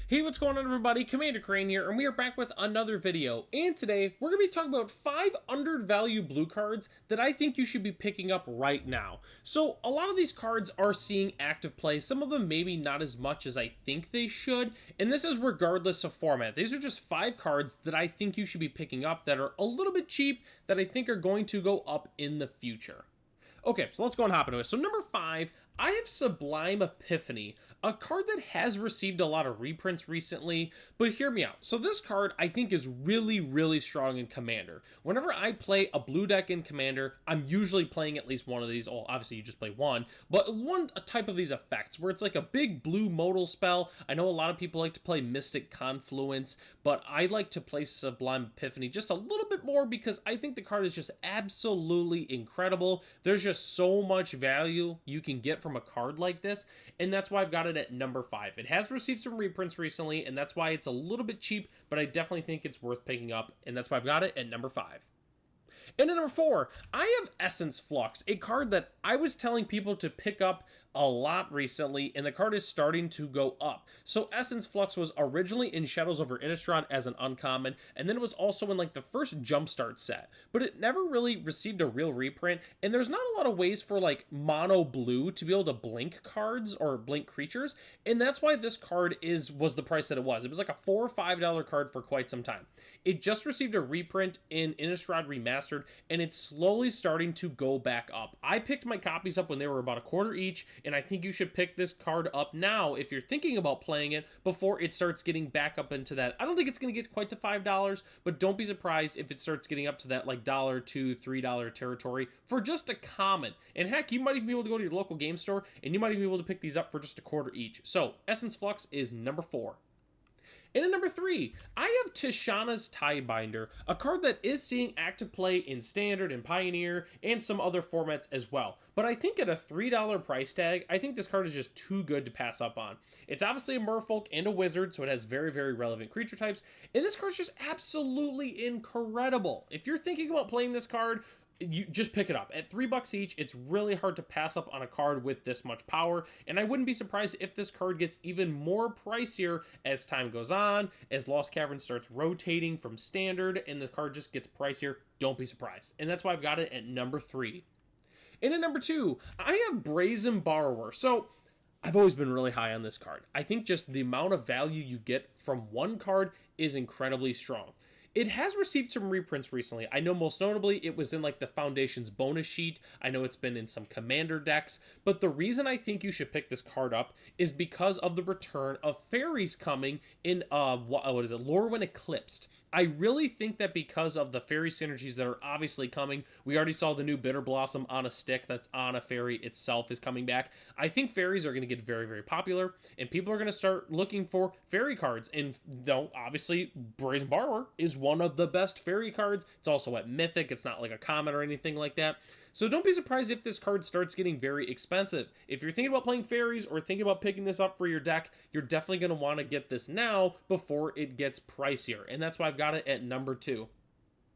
Hey, what's going on everybody? Commander Crane here, and we are back with another video. And today, we're going to be talking about 5 undervalued blue cards that I think you should be picking up right now. So, a lot of these cards are seeing active play, some of them maybe not as much as I think they should, and this is regardless of format. These are just 5 cards that I think you should be picking up that are a little bit cheap, that I think are going to go up in the future. Okay, so let's go and hop into it. So number 5, I have Sublime Epiphany, a card that has received a lot of reprints recently, but hear me out. So this card I think is really strong in Commander. Whenever I play a blue deck in Commander, I'm usually playing at least one of these. Oh, obviously you just play one, but one type of these effects where it's like a big blue modal spell. I know a lot of people like to play Mystic Confluence, but I like to play Sublime Epiphany just a little bit more because I think the card is just absolutely incredible. There's just so much value you can get from a card like this, and that's why I've got it at number 5. It has received some reprints recently, and that's why it's a little bit cheap, but I definitely think it's worth picking up, and that's why I've got it at number 5. And at number 4, I have Essence Flux, a card that I was telling people to pick up a lot recently, and the card is starting to go up. So Essence Flux was originally in Shadows over Innistrad as an uncommon, and then it was also in like the first Jumpstart set, but it never really received a real reprint, and there's not a lot of ways for like mono blue to be able to blink cards or blink creatures, and that's why this card was the price that it was. It was like a $4 or $5 card for quite some time. It just received a reprint in Innistrad Remastered, and it's slowly starting to go back up. I picked my copies up when they were about a quarter each, and I think you should pick this card up now if you're thinking about playing it before it starts getting back up into that. I don't think it's going to get quite to $5, but don't be surprised if it starts getting up to that like $1, $2, $3 territory for just a common. And heck, you might even be able to go to your local game store and you might even be able to pick these up for just a quarter each. So Essence Flux is number 4. And at number 3, I have Tishana's Tidebinder, a card that is seeing active play in Standard and Pioneer and some other formats as well. But I think at a $3 price tag, I think this card is just too good to pass up on. It's obviously a merfolk and a wizard, so it has very relevant creature types, and this card is just absolutely incredible. If you're thinking about playing this card, you just pick it up. At $3 each, it's really hard to pass up on a card with this much power, and I wouldn't be surprised if this card gets even more pricier as time goes on, as Lost Cavern starts rotating from Standard, and the card just gets pricier. Don't be surprised. And that's why I've got it at number 3. And at number 2, I have Brazen Borrower. So I've always been really high on this card. I think just the amount of value you get from one card is incredibly strong. It has received some reprints recently. I know most notably it was in like the Foundation's bonus sheet. I know it's been in some Commander decks. But the reason I think you should pick this card up is because of the return of fairies coming in, Lorwyn Eclipsed. I really think that because of the fairy synergies that are obviously coming, we already saw the new Bitter Blossom on a stick that's on a fairy itself is coming back. I think fairies are going to get very popular, and people are going to start looking for fairy cards. And though obviously Brazen Borrower is one of the best fairy cards, it's also at Mythic, it's not like a common or anything like that. So don't be surprised if this card starts getting very expensive. If you're thinking about playing fairies or thinking about picking this up for your deck, you're definitely going to want to get this now before it gets pricier. And that's why I've got it at number 2.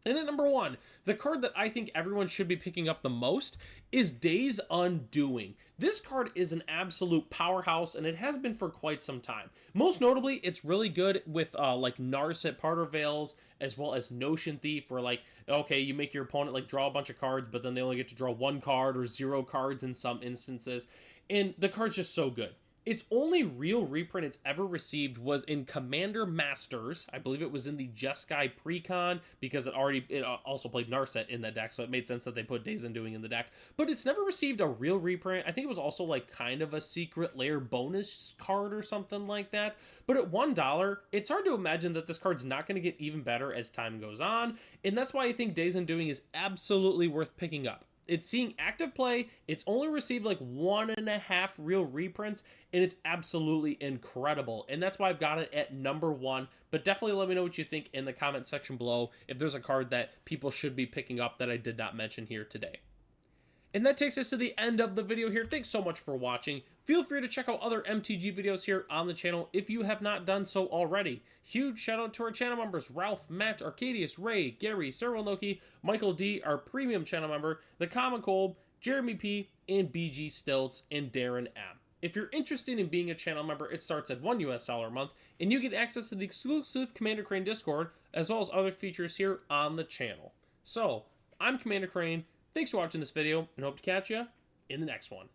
And at number 1, the card that I think everyone should be picking up the most is Days Undoing. This card is an absolute powerhouse, and it has been for quite some time. Most notably, it's really good with like Narset Parter Veils, as well as Notion Thief, where like, okay, you make your opponent like draw a bunch of cards, but then they only get to draw 1 card or 0 cards in some instances. And the card's just so good. Its only real reprint it's ever received was in Commander Masters. I believe it was in the Jeskai Precon, because it also played Narset in that deck, so it made sense that they put Days Undoing in the deck. But it's never received a real reprint. I think it was also like kind of a secret lair bonus card or something like that. But at $1, it's hard to imagine that this card's not going to get even better as time goes on, and that's why I think Days Undoing is absolutely worth picking up. It's seeing active play, it's only received like 1.5 real reprints, and it's absolutely incredible. And that's why I've got it at number 1, but definitely let me know what you think in the comment section below if there's a card that people should be picking up that I did not mention here today. And that takes us to the end of the video here. Thanks so much for watching. Feel free to check out other MTG videos here on the channel if you have not done so already. Huge shout out to our channel members, Ralph, Matt, Arcadius, Ray, Gary, Cyril Noki, Michael D, our premium channel member, The Common Cold, Jeremy P, and BG Stilts, and Darren M. If you're interested in being a channel member, it starts at $1 a month, and you get access to the exclusive Commander Crane Discord, as well as other features here on the channel. So, I'm Commander Crane, thanks for watching this video, and hope to catch you in the next one.